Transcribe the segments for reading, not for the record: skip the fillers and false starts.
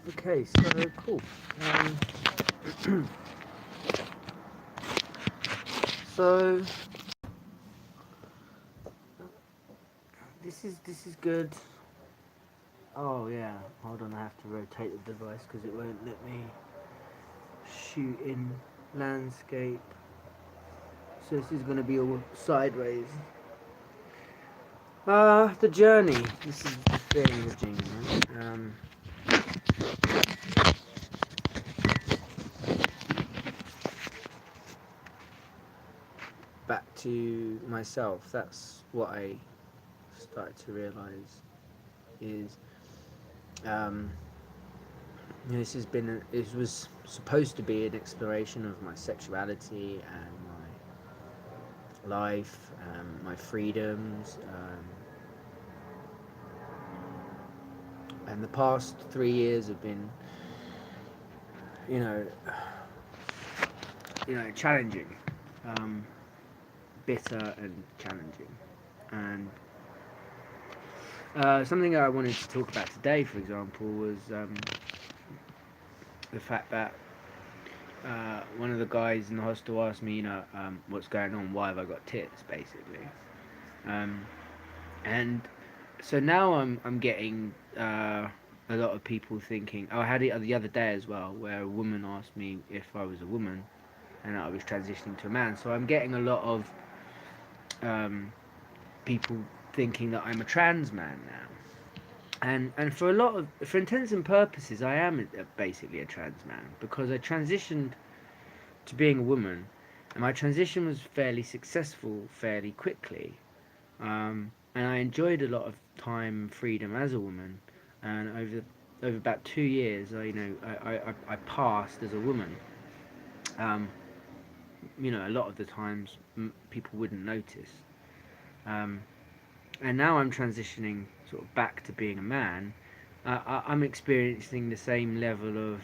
Okay, so cool. So this is good. Oh yeah, hold on. I have to rotate the device because it won't let me shoot in landscape. So this is going to be all sideways. The journey. This is the thing, the journey. Back to myself. That's what I started to realize is um, this has been it was supposed to be an exploration of my sexuality and my life, my freedoms, and the past 3 years have been, you know, challenging, um, bitter and challenging, and something that I wanted to talk about today, for example, was the fact that one of the guys in the hostel asked me, what's going on? Why have I got tits, basically? Um, and so now I'm getting a lot of people thinking. Oh, I had it the other day as well, where a woman asked me if I was a woman, and I was transitioning to a man. So I'm getting a lot of um, people thinking that I'm a trans man now. And for intents and purposes, I am basically a trans man because I transitioned to being a woman, and my transition was fairly successful fairly quickly. And I enjoyed a lot of time and freedom as a woman. And over about 2 years, I passed as a woman. Um, a lot of the times people wouldn't notice. Um, and now I'm transitioning sort of back to being a man. I'm experiencing the same level of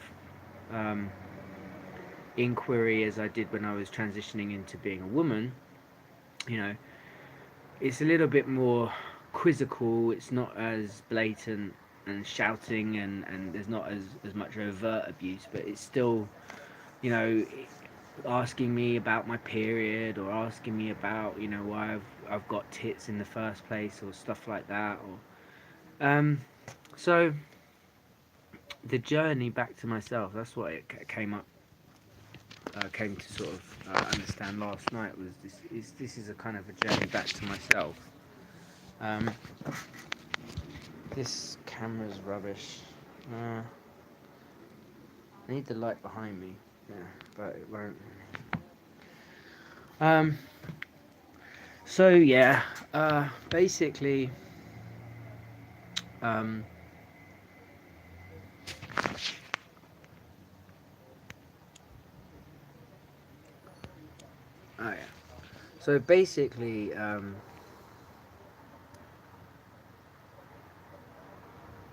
um, inquiry as I did when I was transitioning into being a woman. You know, it's a little bit more quizzical. It's not as blatant and shouting, and there's not as much overt abuse, but it's still, you know, asking me about my period or asking me about, why I've got tits in the first place or stuff like that. Or so the journey back to myself. That's what it came to sort of understand last night. Was this is a kind of a journey back to myself. Um, This camera's rubbish. I need the light behind me. Yeah, but it won't. Um. So yeah. Basically. Um. Oh yeah. So basically.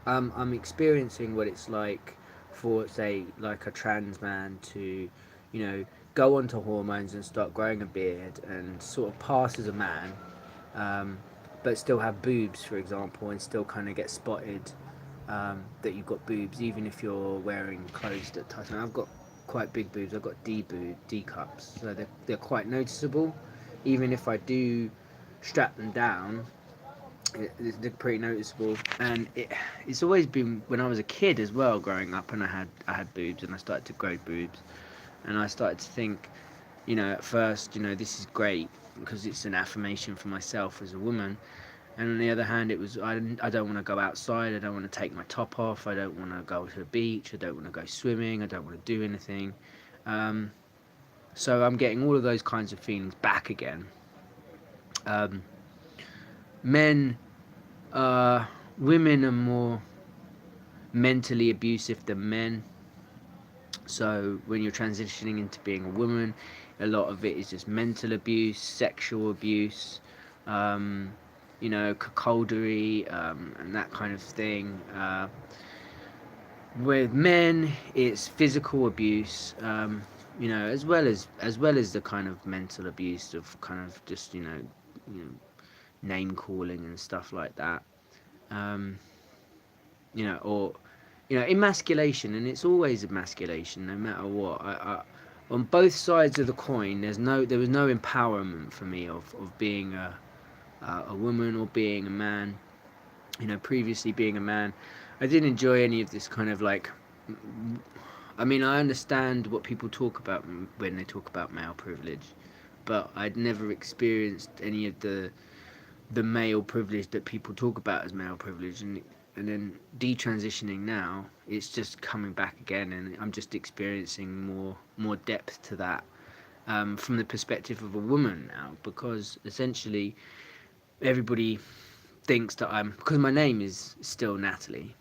I'm experiencing what it's like for, say, like a trans man to, you know, go onto hormones and start growing a beard and sort of pass as a man, um, but still have boobs, for example, and still kind of get spotted that you've got boobs, even if you're wearing clothes that tighten. I've got quite big boobs. I've got D cups, so they're quite noticeable. Even if I do strap them down, it's pretty noticeable. And it's always been when I was a kid as well, growing up, and I had boobs, and I started to grow boobs, and I started to think, at first, this is great because it's an affirmation for myself as a woman. And on the other hand, it was I don't want to go outside. I don't want to take my top off. I don't want to go to the beach. I don't want to go swimming. I don't want to do anything. Um, so I'm getting all of those kinds of feelings back again. Um, men, women are more mentally abusive than men. So when you're transitioning into being a woman, a lot of it is just mental abuse, sexual abuse, um, cuckoldery, and that kind of thing. With men, it's physical abuse, as well as the kind of mental abuse of kind of just name calling and stuff like that. Um, or emasculation, and it's always emasculation, no matter what. On both sides of the coin, there was no empowerment for me of being a woman or being a man. Previously being a man, I didn't enjoy any of this kind of like. I mean, I understand what people talk about when they talk about male privilege, but I'd never experienced any of the male privilege that people talk about as male privilege, and then detransitioning now, it's just coming back again, and I'm just experiencing more depth to that, from the perspective of a woman now, because essentially everybody thinks that because my name is still Natalie,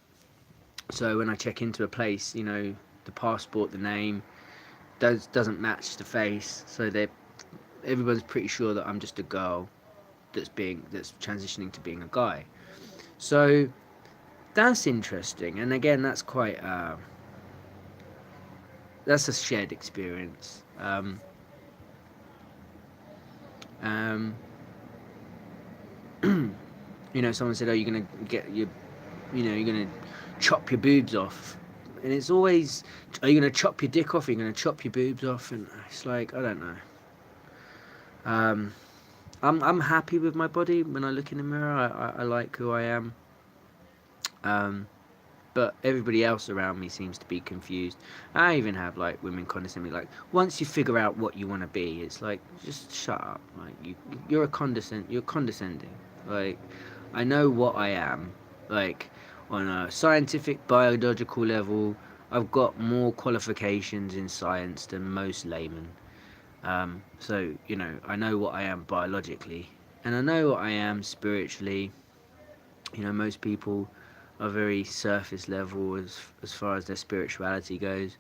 so when I check into a place, the passport, the name doesn't match the face, so everyone's pretty sure that I'm just a girl that's transitioning to being a guy. So that's interesting, and again, that's a shared experience. Um, Someone said, "Oh, you're gonna get you're gonna chop your boobs off," and it's always, "Are you gonna chop your dick off? Are you gonna chop your boobs off?" And it's like, I don't know. Um, I'm happy with my body when I look in the mirror. I like who I am. Um, but everybody else around me seems to be confused. I even have like women condescend me, like, once you figure out what you want to be, it's like, just shut up. Like, you're condescending. Like, I know what I am. Like, on a scientific biological level, I've got more qualifications in science than most laymen. So I know what I am biologically, and I know what I am spiritually. Most people are very surface level as far as their spirituality goes.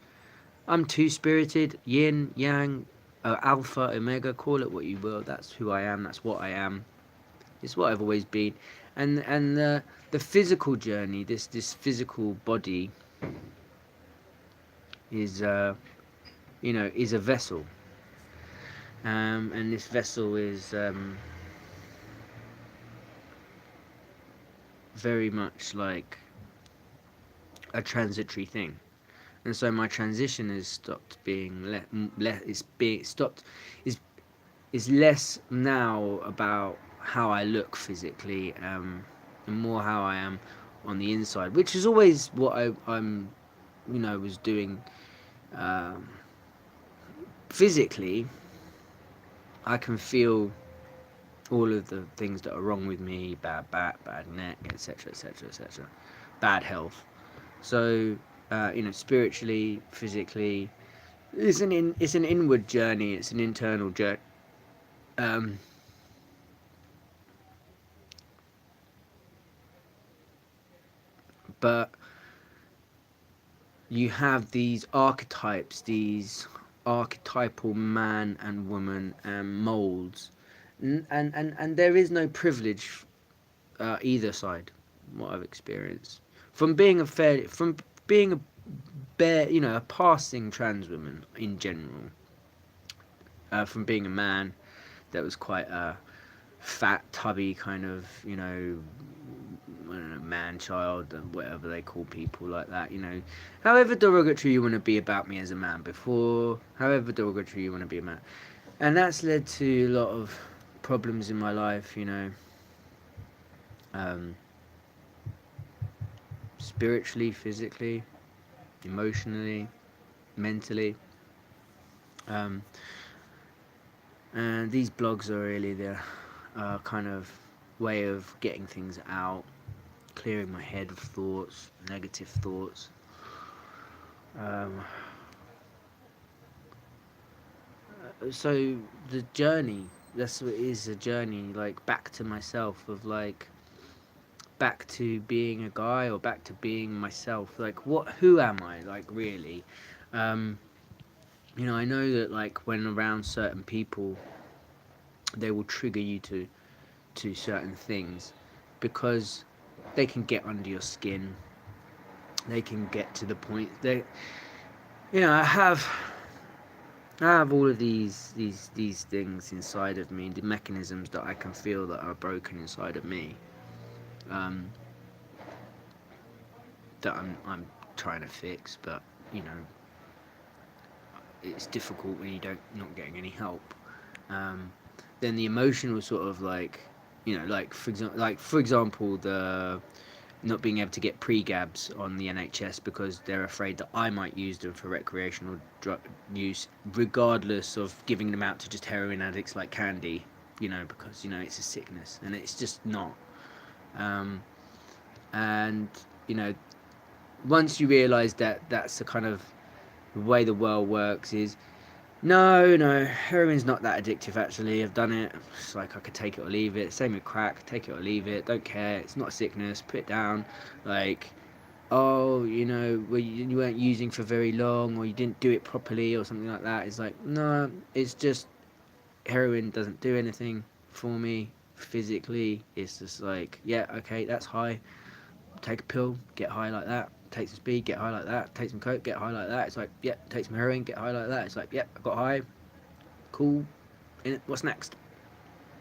I'm two spirited, yin, yang, alpha, omega, call it what you will. That's who I am. That's what I am. It's what I've always been. And the physical journey, this physical body, is is a vessel. And this vessel is very much like a transitory thing. And so my transition has stopped being it's being stopped is less now about how I look physically, and more how I am on the inside, which is always what I'm was doing. um, Physically, I can feel all of the things that are wrong with me: bad back, bad neck, etc., etc., etc., bad health. So spiritually, physically, it's an inward journey. It's an internal journey. Um, but you have these archetypal man and woman molds, and there is no privilege either side. What I've experienced from being a bare, a passing trans woman in general, from being a man that was quite a fat, tubby kind of, I don't know, man child, and whatever they call people like that, however derogatory you want to be about me as a man before, however derogatory you want to be a man. And that's led to a lot of problems in my life, um, spiritually, physically, emotionally, mentally. Um, and these blogs are really the kind of way of getting things out, clearing my head of thoughts, negative thoughts. Um, so the journey, that's what it is, a journey, like back to myself, of like back to being a guy, or back to being myself. Like, who am I, like, really? Um, I know that, like, when around certain people, they will trigger you to certain things, because they can get under your skin. They can get to the point they I have all of these things inside of me, the mechanisms that I can feel that are broken inside of me, um, that I'm trying to fix, but you know, it's difficult when you don't not getting any help. Um, then the emotional sort of like, you know, like for example, the not being able to get pre-gabs on the NHS because they're afraid that I might use them for recreational drug use, regardless of giving them out to just heroin addicts like candy, you know, because you know it's a sickness and it's just not. Um, and you know, once you realise that that's the kind of the way the world works is no, heroin's not that addictive actually. I've done it. It's like I could take it or leave it. Same with crack, take it or leave it. Don't care. It's not a sickness. Put it down. Like, oh, you know, well, you weren't using for very long or you didn't do it properly or something like that. It's like, no, it's just heroin doesn't do anything for me physically. It's just like, yeah, okay, that's high. Take a pill, get high like that. Take some speed, get high like that. Take some coke, get high like that. It's like, yeah, take some heroin, get high like that. It's like, yeah, I got high. Cool. What's next?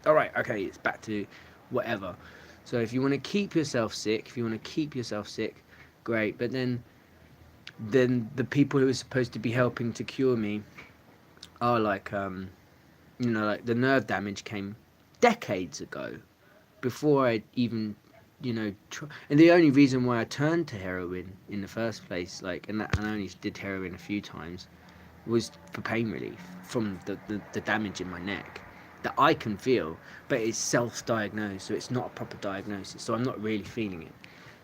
All right, okay, it's back to whatever. So if you want to keep yourself sick, great. But then the people who are supposed to be helping to cure me are like, you know, like the nerve damage came decades ago before I even, you know, and the only reason why I turned to heroin in the first place, like, and I only did heroin a few times, was for pain relief from the damage in my neck that I can feel, but it's self-diagnosed, so it's not a proper diagnosis, so I'm not really feeling it.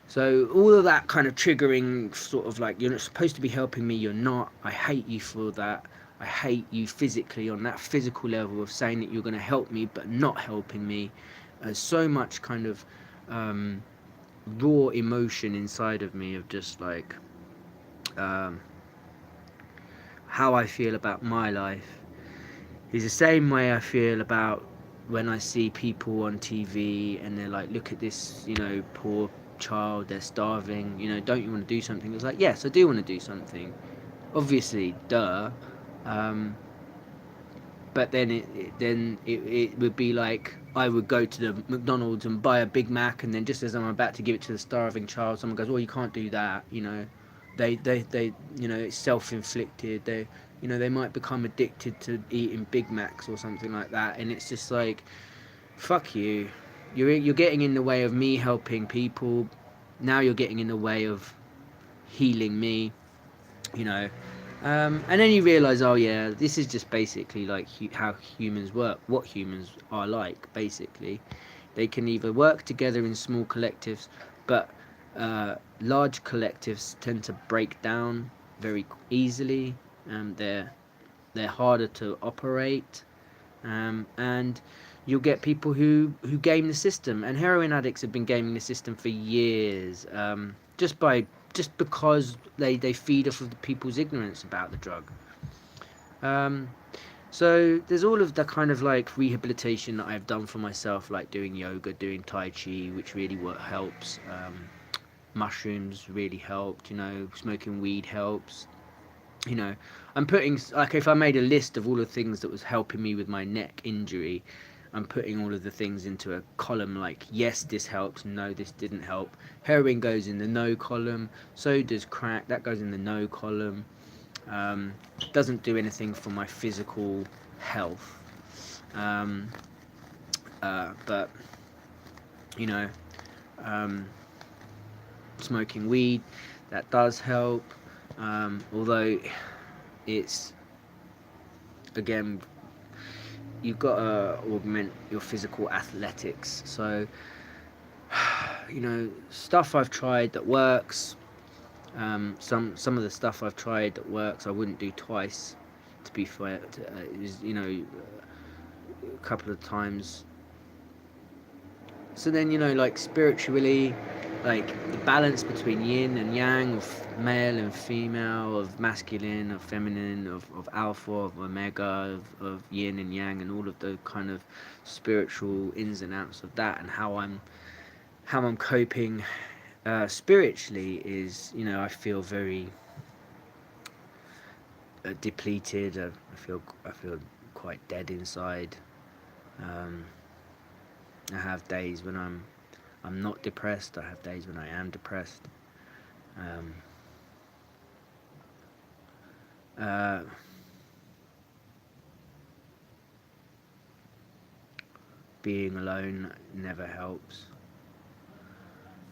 So all of that kind of triggering sort of like, you're not supposed to be helping me, you're not, I hate you for that, I hate you physically on that physical level of saying that you're going to help me but not helping me. So much kind of um, raw emotion inside of me of just like um, how I feel about my life is the same way I feel about when I see people on TV and they're like, look at this, you know, poor child, they're starving, you know, don't you want to do something? It's like, yes, I do want to do something. Obviously, duh. Um, but then it would be like I would go to the McDonald's and buy a Big Mac, and then just as I'm about to give it to the starving child, someone goes, "Well, you can't do that," you know. They you know, it's self-inflicted. They, you know, they might become addicted to eating Big Macs or something like that, and it's just like, fuck you. You're getting in the way of me helping people. Now you're getting in the way of healing me, you know. And then you realise, oh yeah, this is just basically like how humans work, what humans are like, basically. They can either work together in small collectives, but large collectives tend to break down very easily. They're harder to operate, and you'll get people who game the system. And heroin addicts have been gaming the system for years, just because they feed off of the people's ignorance about the drug. Um, so there's all of the kind of like rehabilitation that I've done for myself, like doing yoga, doing tai chi, which really helps. Mushrooms really helped. You know, smoking weed helps. You know, I'm putting, like, if I made a list of all the things that was helping me with my neck injury, I'm putting all of the things into a column, like, yes, this helps, no, this didn't help. Heroin goes in the no column, so does crack, that goes in the no column. um, doesn't do anything for my physical health. um, but you know, um, smoking weed, that does help. Although it's, again, you've got to augment your physical athletics. So, you know, stuff I've tried that works. Some of the stuff I've tried that works, I wouldn't do twice. To be fair, is, you know, a couple of times. So then, you know, like spiritually, like the balance between yin and yang, of male and female, of masculine, of feminine, of alpha, of omega, of yin and yang, and all of the kind of spiritual ins and outs of that, and how I'm coping spiritually is, you know, I feel very depleted. I feel quite dead inside. Um, I have days when I'm not depressed. I have days when I am depressed. Um, Uh, being alone never helps.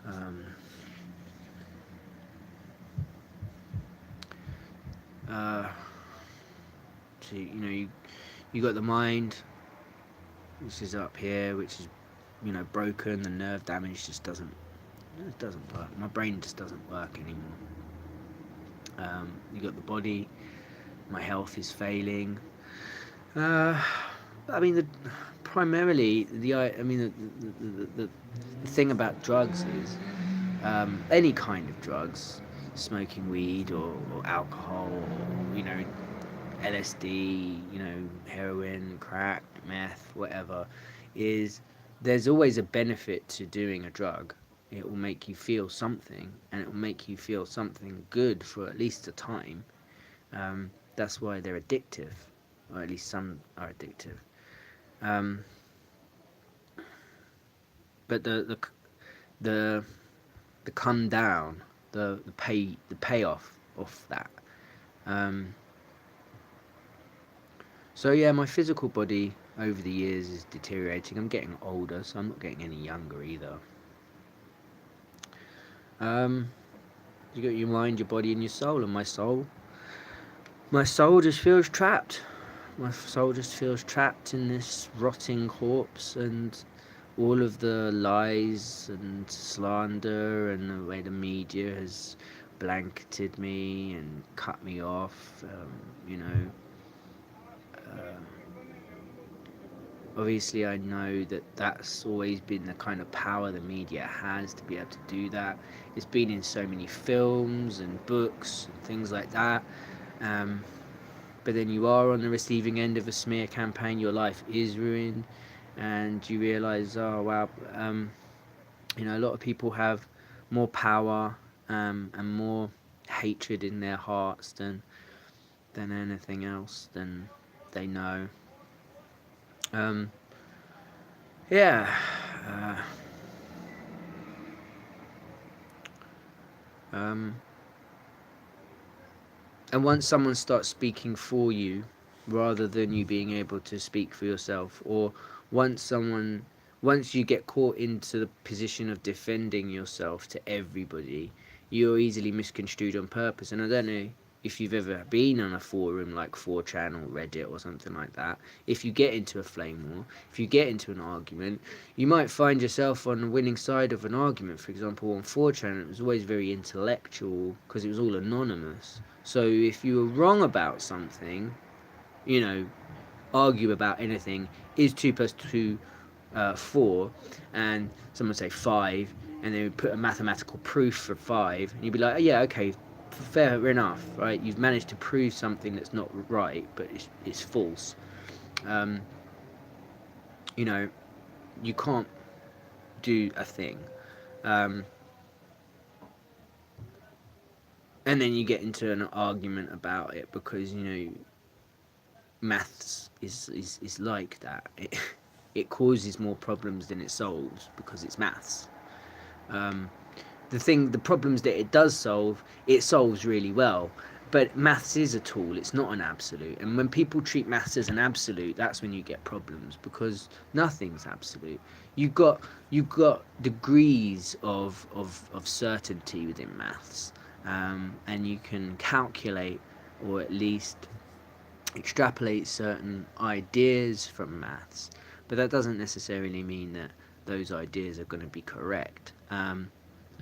Um, uh, so you got the mind, which is up here, which is broken. The nerve damage just doesn't work. My brain just doesn't work anymore. You got the body. My health is failing. Uh, I mean, primarily the thing about drugs is any kind of drugs, smoking weed or alcohol, or LSD, heroin, crack, meth, whatever, is there's always a benefit to doing a drug. It will make you feel something, and it will make you feel something good for at least a time. That's why they're addictive, or at least some are addictive. Um, but the the come down, the payoff of that. Um, so yeah, my physical body over the years is deteriorating. I'm getting older, so I'm not getting any younger either. Um, you got your mind, your body, and your soul, and my soul just feels trapped. My soul just feels trapped in this rotting corpse, and all of the lies and slander and the way the media has blanketed me and cut me off. Uh, Obviously, I know that that's always been the kind of power the media has to be able to do that. It's been in so many films and books and things like that. Um, but then you are on the receiving end of a smear campaign, your life is ruined, and you realize, oh wow, a lot of people have more power and more hatred in their hearts than anything else than they know. Um, yeah. Uh, um, and once someone starts speaking for you, rather than you being able to speak for yourself, or once someone once you get caught into the position of defending yourself to everybody, you're easily misconstrued on purpose. And I don't know if you've ever been on a forum like 4chan or Reddit or something like that. If you get into a flame war, if you get into an argument, you might find yourself on the winning side of an argument. For example, on 4chan, it was always very intellectual because it was all anonymous. So if you were wrong about something, you know, argue about anything, is 2 plus 2 4, and someone would say 5, and they would put a mathematical proof for 5, and you'd be like, oh, yeah, okay, fair enough, right? You've managed to prove something that's not right, but it's false. Um, you know, you can't do a thing. Um, and then you get into an argument about it because, maths is like that. It causes more problems than it solves because it's maths. Um, the problems that it solves really well. But maths is a tool; it's not an absolute. And when people treat maths as an absolute, that's when you get problems because nothing's absolute. You've got you've got degrees of certainty within maths, and you can calculate or at least extrapolate certain ideas from maths, but that doesn't necessarily mean that those ideas are going to be correct.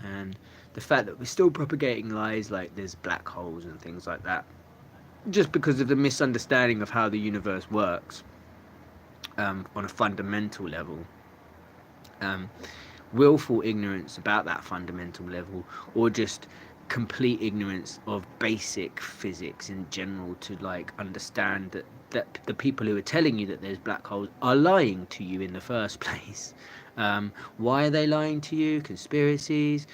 And the fact that we're still propagating lies like there's black holes and things like that, just because of the misunderstanding of how the universe works on a fundamental level. Um, Willful ignorance about that fundamental level, or just complete ignorance of basic physics in general to like understand that the people who are telling you that there's black holes are lying to you in the first place. Why are they lying to you? Conspiracies,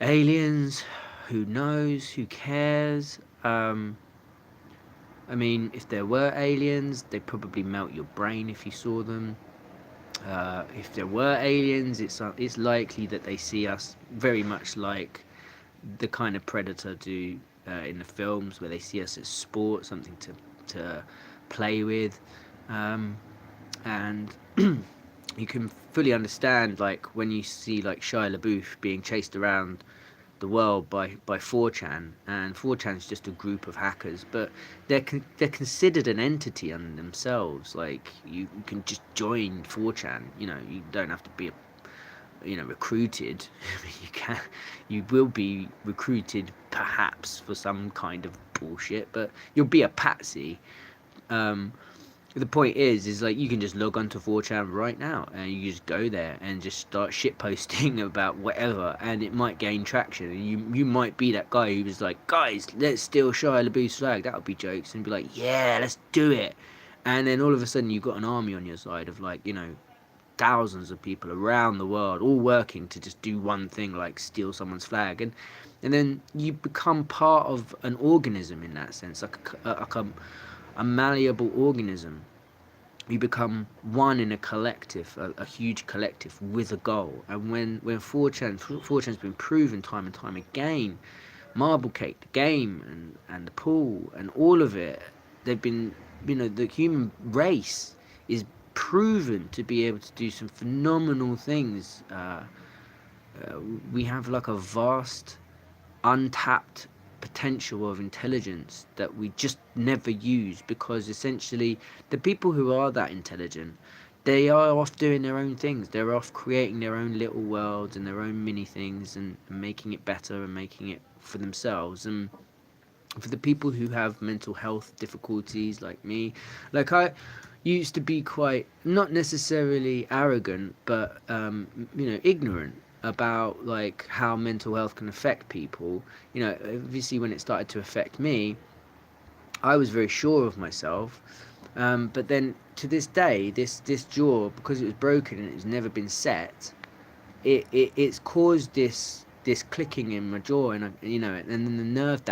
aliens, who knows, who cares? I mean, if there were aliens, they'd probably melt your brain if you saw them. If there were aliens, it's likely that they see us very much like the kind of predator do in the films, where they see us as sport, something to play with, um, and you can fully understand, like, when you see like Shia LaBeouf being chased around the world by 4chan, and 4chan is just a group of hackers, but they're considered an entity unto themselves. Like, you can just join 4chan. You don't have to be recruited. I mean, you will be recruited perhaps for some kind of bullshit, but you'll be a patsy. Um, the point is like, you can just log onto 4chan right now, and you just go there and just start shit posting about whatever, and it might gain traction. And you might be that guy who was like, guys, let's steal Shia LaBeouf's flag. That would be jokes, and be like, yeah, let's do it. And then all of a sudden you've got an army on your side of, like, thousands of people around the world all working to just do one thing, like steal someone's flag. And then you become part of an organism in that sense, like a malleable organism. You become one in a collective, a huge collective with a goal. And when 4chan's been proven time and time again, Marble Cake, the game, and the pool, and all of it, they've been, the human race is proven to be able to do some phenomenal things. We have like a vast, untapped potential of intelligence that we just never use, because essentially the people who are that intelligent, they are off doing their own things. They're off creating their own little worlds and their own mini things, and making it better and making it for themselves. And for the people who have mental health difficulties like me, like, I used to be quite, not necessarily arrogant, but ignorant about, like, how mental health can affect people. Obviously when it started to affect me, I was very sure of myself. But then to this day, this jaw, because it was broken and it's never been set, it's caused this clicking in my jaw, and and then the nerve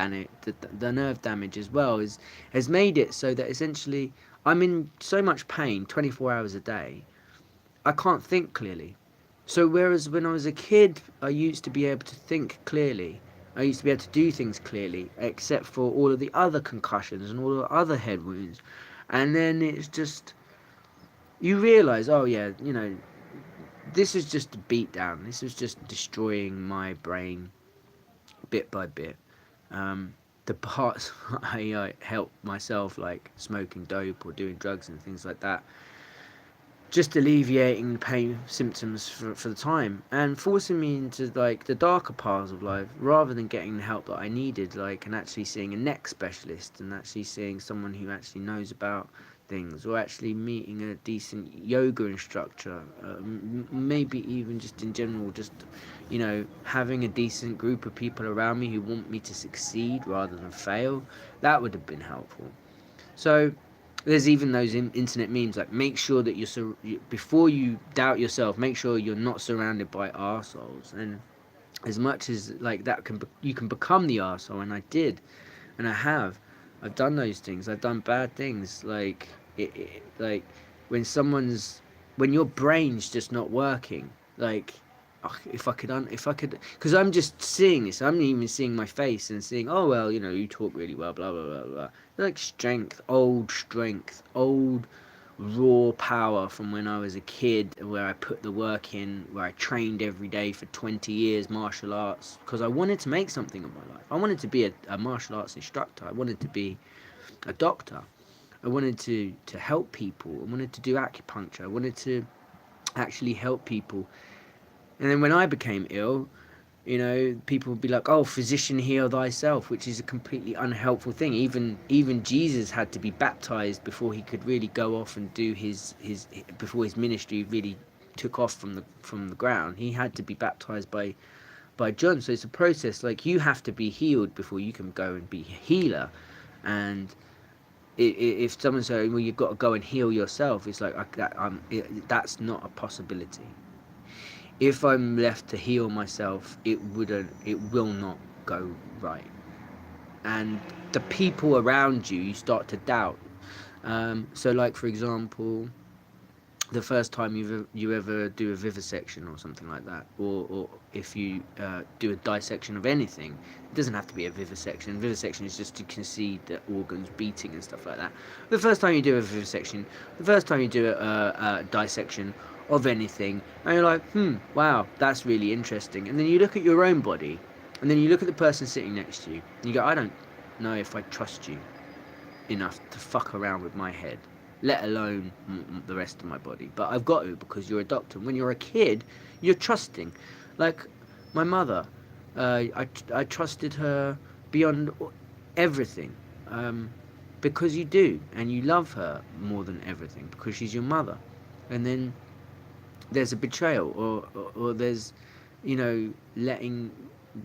damage as well has made it so that essentially I'm in so much pain 24 hours a day. I can't think clearly. So whereas when I was a kid, I used to be able to think clearly. I used to be able to do things clearly, except for all of the other concussions and all the other head wounds. And then it's just, you realise, oh yeah, this is just a beatdown. This is just destroying my brain bit by bit. The parts I help myself, like smoking dope or doing drugs and things like that, just alleviating the pain symptoms for the time, and forcing me into, like, the darker parts of life, rather than getting the help that I needed, like, and actually seeing a neck specialist, and actually seeing someone who actually knows about things, or actually meeting a decent yoga instructor, maybe even just in general, just having a decent group of people around me who want me to succeed rather than fail. That would have been helpful. So there's even those internet memes, like, make sure that before you doubt yourself, make sure you're not surrounded by arseholes. And as much as, like, you can become the arsehole, and I did, and I've done those things. I've done bad things, like, like, when your brain's just not working, like, if I could, because I'm just seeing this. I'm even seeing my face and seeing, oh well, you talk really well, blah blah blah blah. Like, strength, old raw power from when I was a kid, where I put the work in, where I trained every day for 20 years, martial arts, because I wanted to make something of my life. I wanted to be a martial arts instructor. I wanted to be a doctor. I wanted to help people. I wanted to do acupuncture. I wanted to actually help people. And then when I became ill, people would be like, "Oh, physician, heal thyself," which is a completely unhelpful thing. Even Jesus had to be baptized before he could really go off and do his before his ministry really took off from the ground. He had to be baptized by John. So it's a process. Like, you have to be healed before you can go and be a healer. And if someone says, "Well, you've got to go and heal yourself," it's like, that's not a possibility. If I'm left to heal myself, it will not go right. And the people around you start to doubt. So, like, for example, the first time you ever do a vivisection or something like that, or if you do a dissection of anything, it doesn't have to be a vivisection. Vivisection is just to concede the organs beating and stuff like that. The first time you do a vivisection, the first time you do a dissection of anything, and you're like, wow, that's really interesting. And then you look at your own body, and then you look at the person sitting next to you, and you go, I don't know if I trust you enough to fuck around with my head, let alone the rest of my body. But I've got to, because you're a doctor. When you're a kid, you're trusting. Like my mother, I trusted her beyond everything, because you do, and you love her more than everything because she's your mother. And then there's a betrayal, or there's, letting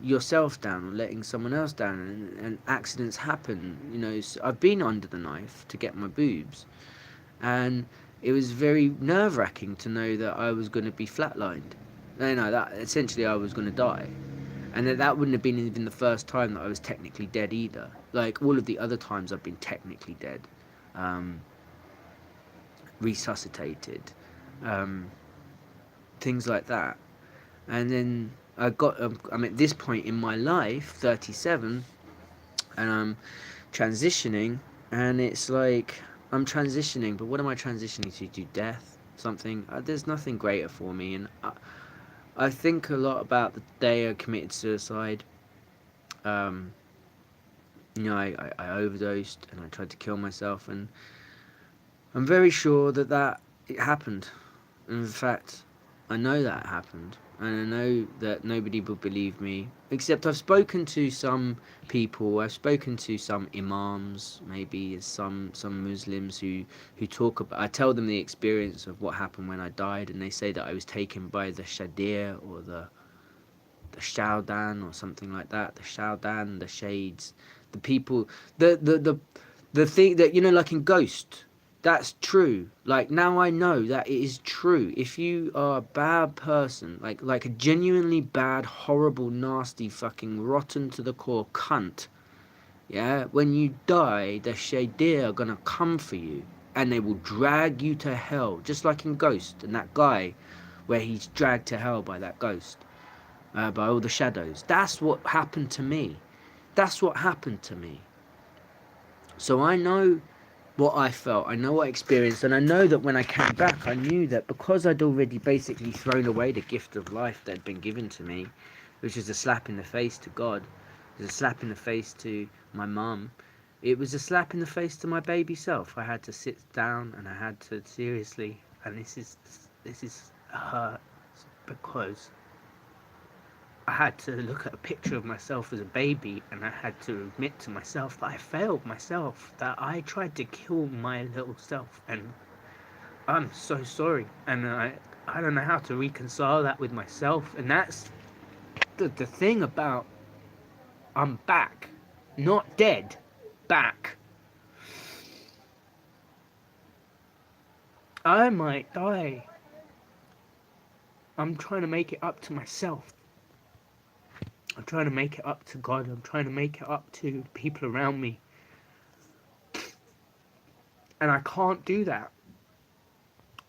yourself down or letting someone else down, and accidents happen. So I've been under the knife to get my boobs, and it was very nerve-wracking to know that I was going to be flatlined. That essentially I was going to die, and that wouldn't have been even the first time that I was technically dead either. Like all of the other times I've been technically dead, um, resuscitated, um, things like that. And then I'm at this point in my life, 37, and I'm transitioning, and it's like I'm transitioning, but what am I transitioning to death? Something? There's nothing greater for me, and I think a lot about the day I committed suicide. um, I overdosed and I tried to kill myself, and I'm very sure that it happened. In fact, I know that happened, and I know that nobody will believe me. Except I've spoken to some people. I've spoken to some imams, maybe some Muslims who talk about. I tell them the experience of what happened when I died, and they say that I was taken by the Shadir or the Shaudan or something like that. The Shaudan, the shades, the people, the thing that like in Ghost. That's true. Like now I know that it is true. If you are a bad person, like a genuinely bad, horrible, nasty, fucking rotten to the core cunt, yeah, when you die, the Shadir are gonna come for you, and they will drag you to hell, just like in Ghost, and that guy where he's dragged to hell by that ghost, by all the shadows. That's what happened to me. That's what happened to me. So I know what I felt, I know what I experienced, and I know that when I came back, I knew that because I'd already basically thrown away the gift of life that had been given to me, which is a slap in the face to God, it was a slap in the face to my mum, it was a slap in the face to my baby self. I had to sit down and I had to seriously, and this is hurt because I had to look at a picture of myself as a baby, and I had to admit to myself that I failed myself, that I tried to kill my little self, and I'm so sorry. And I don't know how to reconcile that with myself, and that's the thing about I'm back, not dead, back. I might die. I'm trying to make it up to myself. I'm trying to make it up to God. I'm trying to make it up to the people around me. And I can't do that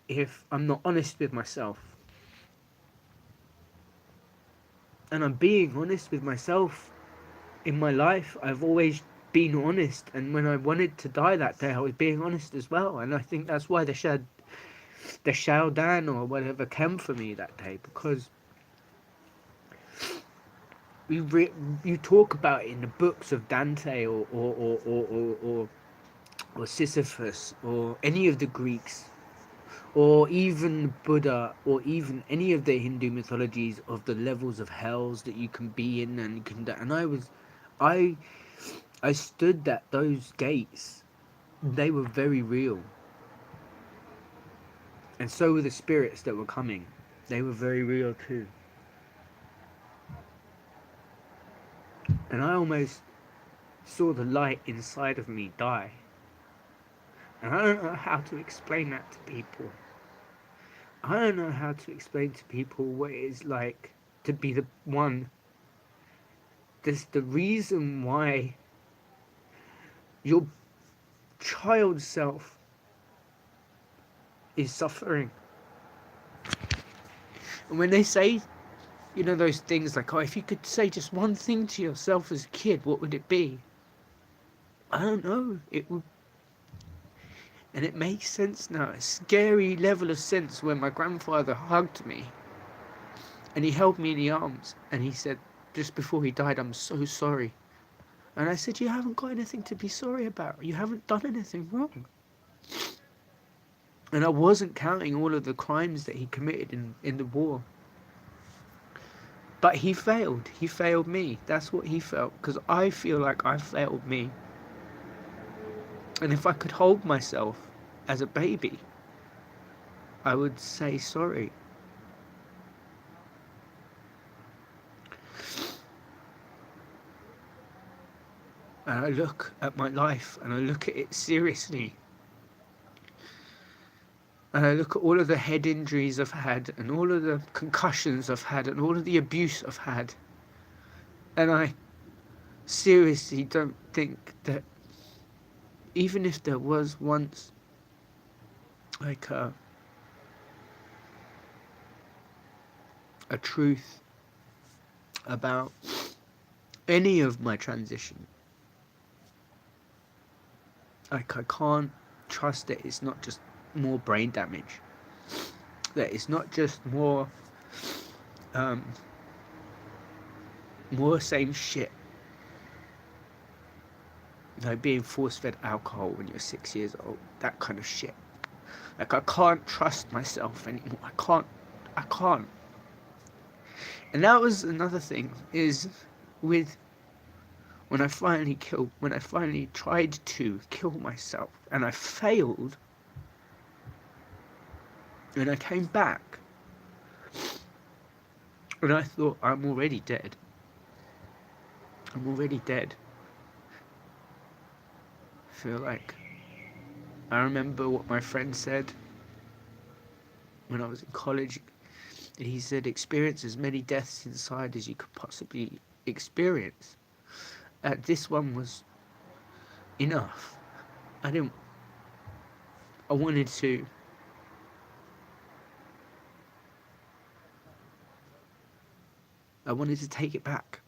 if I'm not honest with myself. And I'm being honest with myself in my life. I've always been honest, and when I wanted to die that day, I was being honest as well. And I think that's why the Shaudan or whatever came for me that day, because you talk about it in the books of Dante or Sisyphus or any of the Greeks, or even Buddha, or even any of the Hindu mythologies of the levels of hells that you can be in, and I stood at those gates. They were very real, and so were the spirits that were coming. They were very real too. And I almost saw the light inside of me die. And I don't know how to explain that to people. I don't know how to explain to people what it is like to be the one. There's the reason why your child self is suffering. And when they say, those things like, oh, if you could say just one thing to yourself as a kid, what would it be? I don't know. It would. And it makes sense now. A scary level of sense when my grandfather hugged me and he held me in the arms and he said, just before he died, I'm so sorry. And I said, you haven't got anything to be sorry about. You haven't done anything wrong. And I wasn't counting all of the crimes that he committed in the war. But he failed. He failed me. That's what he felt. Because I feel like I failed me. And if I could hold myself as a baby, I would say sorry. And I look at my life and I look at it seriously. And I look at all of the head injuries I've had and all of the concussions I've had and all of the abuse I've had. And I seriously don't think that even if there was once like a truth about any of my transition, like I can't trust that it's not just more brain damage, that it's not just more same shit, like being force-fed alcohol when you're 6 years old, that kind of shit. Like I can't trust myself anymore. I can't. And that was another thing, is with when I finally tried to kill myself and I failed, and I came back and I thought, I'm already dead. I feel like I remember what my friend said when I was in college. He said, experience as many deaths inside as you could possibly experience. This one was enough. I wanted to take it back.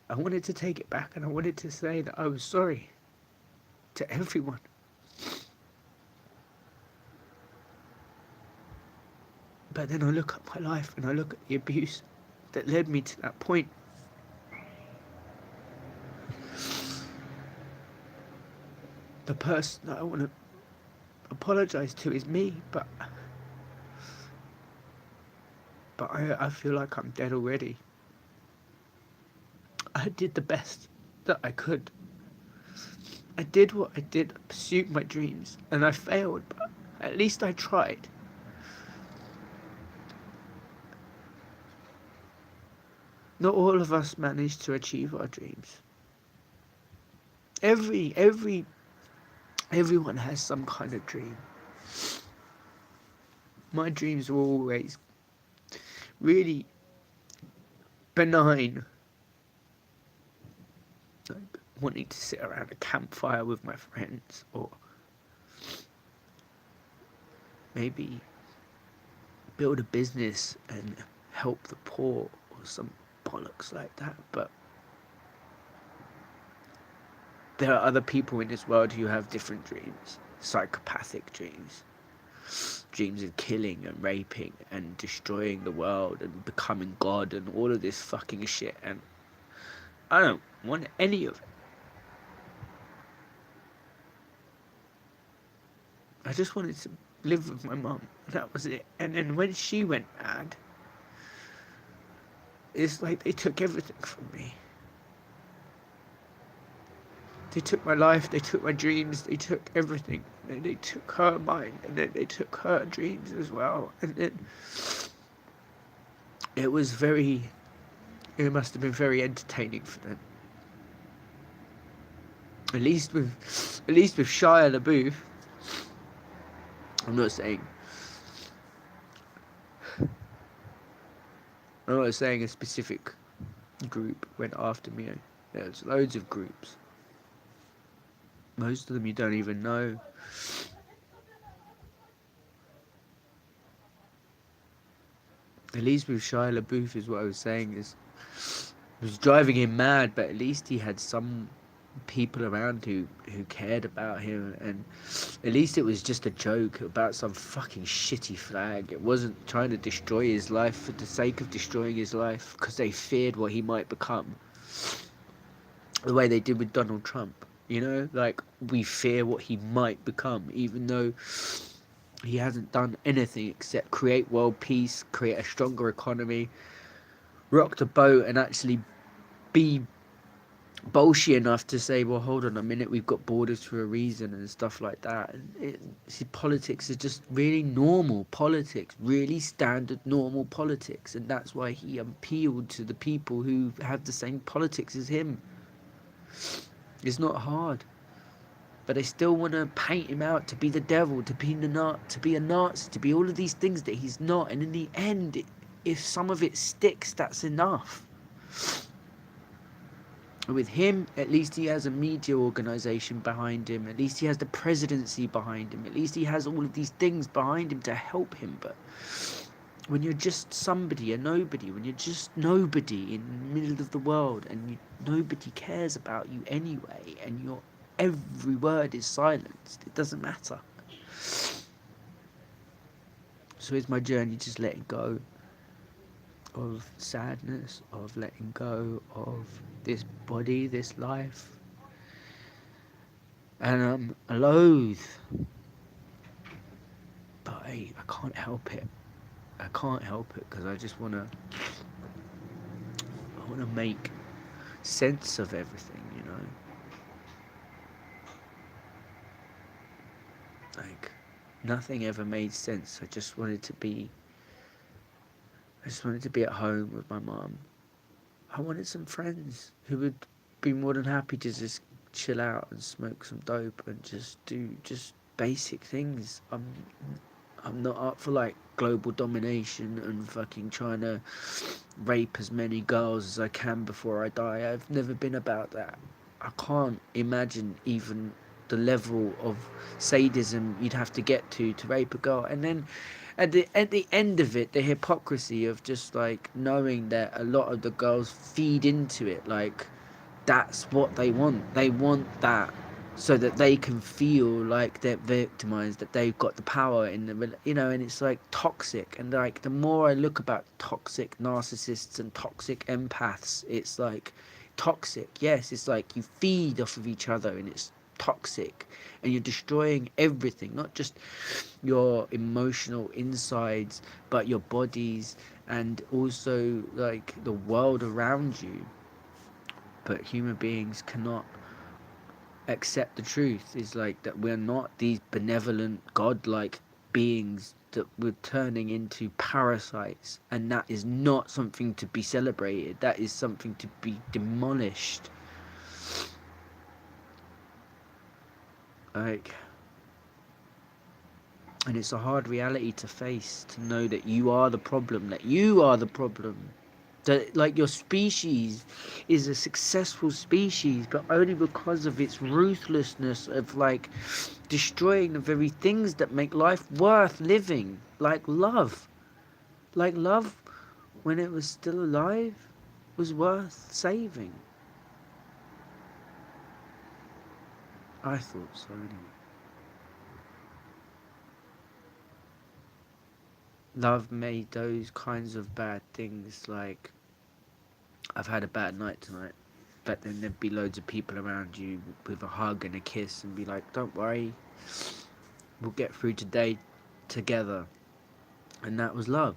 I wanted to take it back, and I wanted to say that I was sorry to everyone. But then I look at my life and I look at the abuse that led me to that point. The person that I want to apologize to is me, but I feel like I'm dead already. I did the best that I could. I did what I did, I pursued my dreams, and I failed, but at least I tried. Not all of us managed to achieve our dreams. Everyone has some kind of dream. My dreams were always really benign, like wanting to sit around a campfire with my friends, or maybe build a business and help the poor, or some bollocks like that. But there are other people in this world who have different dreams, psychopathic dreams of killing and raping and destroying the world and becoming God and all of this fucking shit, and I don't want any of it. I just wanted to live with my mum, and that was it. And then when she went mad, it's like they took everything from me. They took my life, they took my dreams, they took everything. And they took her mind, and then they took her dreams as well. And then it must have been very entertaining for them. At least with Shia LaBeouf. I'm not saying a specific group went after me. There's loads of groups. Most of them you don't even know. At least with Shia LaBeouf is what I was saying is it was driving him mad, but at least he had some people around who cared about him, and at least it was just a joke about some fucking shitty flag. It wasn't trying to destroy his life for the sake of destroying his life because they feared what he might become, the way they did with Donald Trump. You know, like, we fear what he might become, even though he hasn't done anything except create world peace, create a stronger economy, rock the boat, and actually be bullshit enough to say, well, hold on a minute, we've got borders for a reason and stuff like that. And see, politics is just really normal politics, really standard normal politics, and that's why he appealed to the people who have the same politics as him. It's not hard, but they still want to paint him out to be the devil, to be to be a Nazi, to be all of these things that he's not. And in the end, if some of it sticks, that's enough. With him, at least he has a media organisation behind him. At least he has the presidency behind him. At least he has all of these things behind him to help him. But when you're just somebody, a nobody, when you're just nobody in the middle of the world, and nobody cares about you anyway, and your every word is silenced, it doesn't matter. So it's my journey, just letting go of sadness, of letting go of this body, this life. And I'm loath, but I can't help it. I can't help it because I just want to make sense of everything, you know. Like, nothing ever made sense. I just wanted to be at home with my mum. I wanted some friends who would be more than happy to just chill out and smoke some dope and just do just basic things. I'm not up for like global domination and fucking trying to rape as many girls as I can before I die. I've never been about that. I can't imagine even the level of sadism you'd have to get to rape a girl. And then at the end of it, the hypocrisy of just like knowing that a lot of the girls feed into it, like that's what they want. They want that so that they can feel like they're victimized, that they've got the power in the, you know. And it's like toxic. And like the more I look about toxic narcissists and toxic empaths, it's like toxic. Yes, it's like you feed off of each other, and it's toxic, and you're destroying everything, not just your emotional insides, but your bodies, and also like the world around you. But human beings cannot accept the truth, is like that we're not these benevolent godlike beings, that we're turning into parasites, and that is not something to be celebrated. That is something to be demolished. Like, and it's a hard reality to face, to know that you are the problem, that like your species is a successful species, but only because of its ruthlessness of like destroying the very things that make life worth living, like love. Like love, when it was still alive, was worth saving. I thought so anyway. Love made those kinds of bad things, like I've had a bad night tonight, but then there'd be loads of people around you with a hug and a kiss and be like, don't worry, we'll get through today together. And that was love.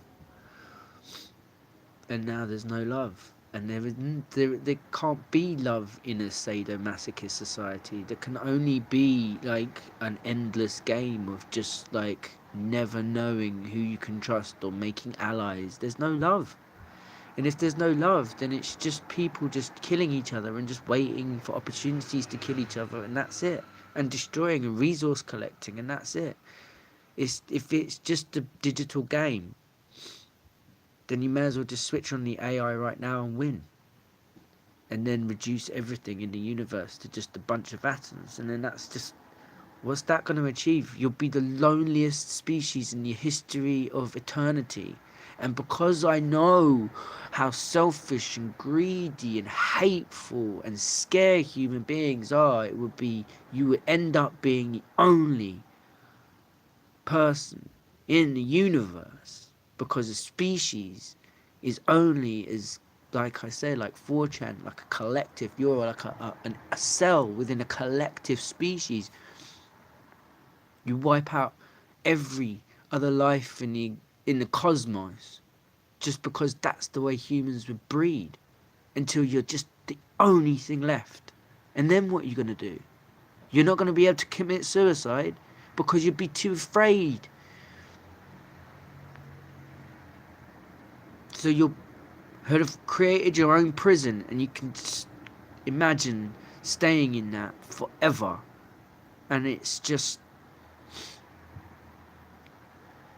And now there's no love. And there can't be love in a sadomasochist society. There can only be like an endless game of just like never knowing who you can trust or making allies. There's no love. And if there's no love, then it's just people just killing each other and just waiting for opportunities to kill each other, and that's it. And destroying and resource collecting, and that's it. If it's just a digital game, then you may as well just switch on the AI right now and win. And then reduce everything in the universe to just a bunch of atoms. And then that's just, what's that going to achieve? You'll be the loneliest species in the history of eternity. And because I know how selfish and greedy and hateful and scared human beings are, you would end up being the only person in the universe, because a species is only as, like I say, like 4chan, like a collective. You're like a cell within a collective species. You wipe out every other life in the cosmos, just because that's the way humans would breed, until you're just the only thing left. And then what are you going to do? You're not going to be able to commit suicide because you'd be too afraid. So you'll have created your own prison, and you can imagine staying in that forever. And it's just,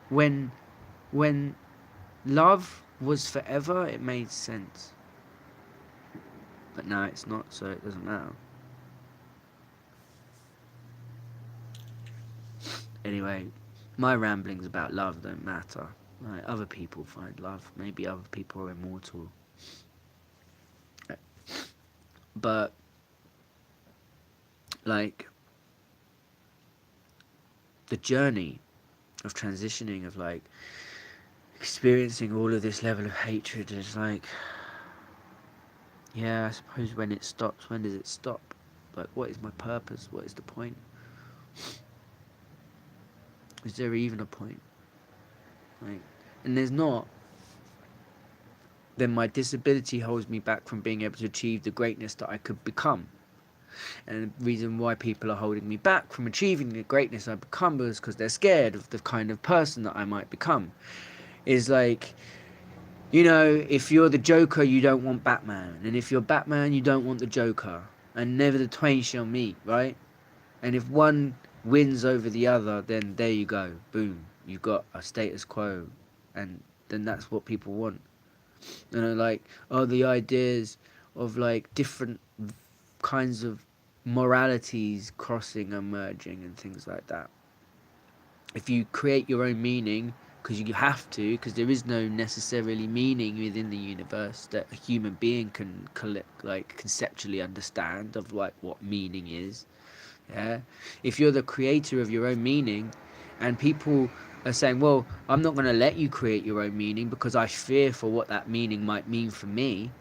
when love was forever, it made sense. But now it's not, so it doesn't matter. Anyway, my ramblings about love don't matter. Right? Other people find love. Maybe other people are immortal. But, like, the journey of transitioning, of like experiencing all of this level of hatred, is like, yeah, I suppose when it stops, when does it stop? Like, what is my purpose? What is the point? Is there even a point? Like, and there's not. Then my disability holds me back from being able to achieve the greatness that I could become. And the reason why people are holding me back from achieving the greatness I become is because they're scared of the kind of person that I might become. Is like, you know, if you're the Joker, you don't want Batman. And if you're Batman, you don't want the Joker. And never the twain shall meet, right? And if one wins over the other, then there you go. Boom. You've got a status quo. And then that's what people want. You know, like, oh, the ideas of like different kinds of moralities crossing and merging and things like that. If you create your own meaning, because you have to, because there is no necessarily meaning within the universe that a human being can like conceptually understand of like what meaning is. Yeah, if you're the creator of your own meaning, and people are saying, well, I'm not going to let you create your own meaning because I fear for what that meaning might mean for me.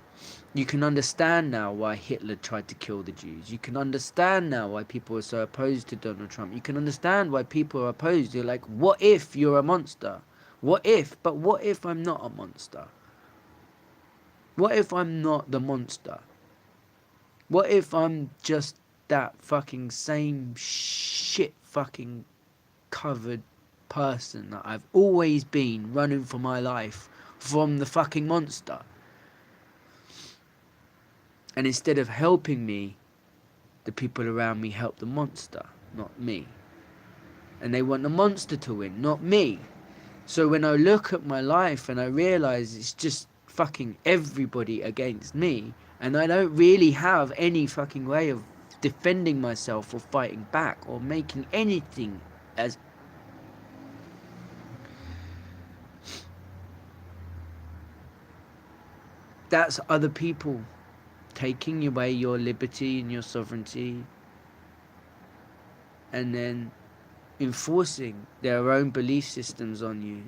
You can understand now why Hitler tried to kill the Jews. You can understand now why people are so opposed to Donald Trump. You can understand why people are opposed. You're like, what if you're a monster? What if? But what if I'm not a monster? What if I'm not the monster? What if I'm just that fucking same shit fucking covered person that I've always been, running for my life from the fucking monster? And instead of helping me, the people around me help the monster, not me. And they want the monster to win, not me. So when I look at my life and I realise it's just fucking everybody against me, and I don't really have any fucking way of defending myself or fighting back or making anything as... That's other people taking away your liberty and your sovereignty, and then enforcing their own belief systems on you,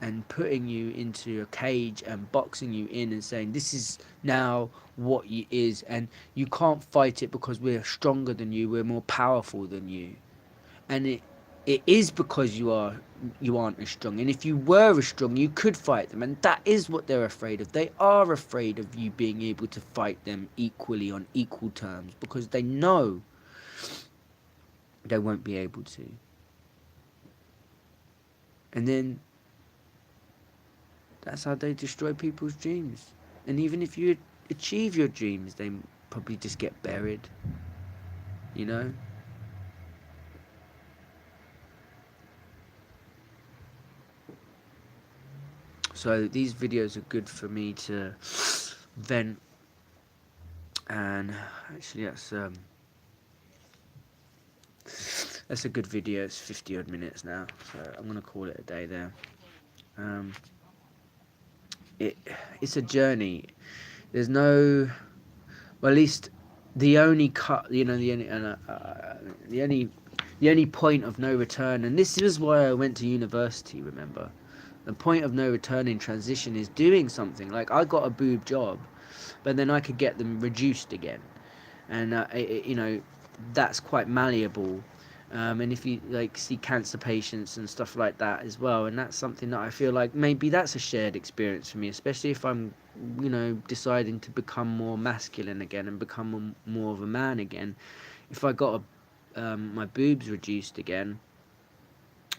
and putting you into a cage and boxing you in and saying this is now what it is, and you can't fight it because we're stronger than you, we're more powerful than you. And it is because you aren't as strong. And if you were as strong, you could fight them. And that is what they're afraid of. They are afraid of you being able to fight them equally on equal terms, because they know they won't be able to. And then that's how they destroy people's dreams. And even if you achieve your dreams, they probably just get buried, you know? So these videos are good for me to vent. And actually that's a good video. It's 50 odd minutes now, so I'm gonna call it a day there. it it's a journey. There's no, well, at least the only cut, the only the only point of no return, and this is why I went to university. Remember, the point of no return in transition is doing something. Like I got a boob job, but then I could get them reduced again, and that's quite malleable. And if you like see cancer patients and stuff like that as well, and that's something that I feel like maybe that's a shared experience for me, especially if I'm, deciding to become more masculine again and become more of a man again. If I got my boobs reduced again,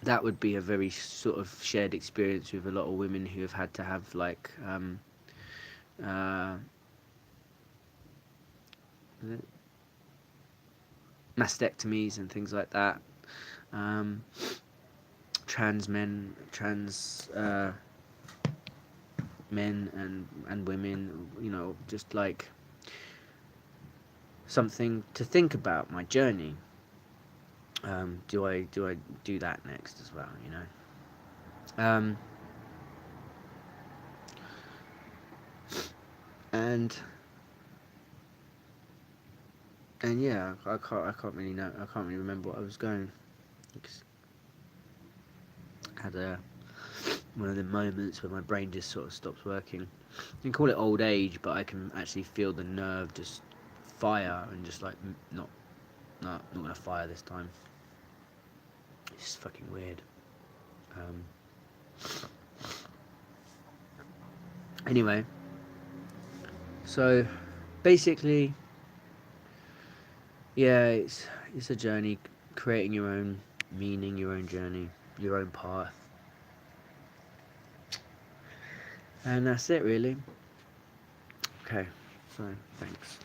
that would be a very sort of shared experience with a lot of women who have had to have like uh, mastectomies and things like that. Um, trans men and women, just like something to think about my journey. Do I do that next as well? Um, and yeah, I can't really know. I can't really remember what I was going. Just had one of the moments where my brain just sort of stops working. You can call it old age, but I can actually feel the nerve just fire and just like not gonna fire this time. It's just fucking weird. Um, anyway, so basically, yeah, it's a journey, creating your own meaning, your own journey, your own path, and that's it really. Okay, so thanks.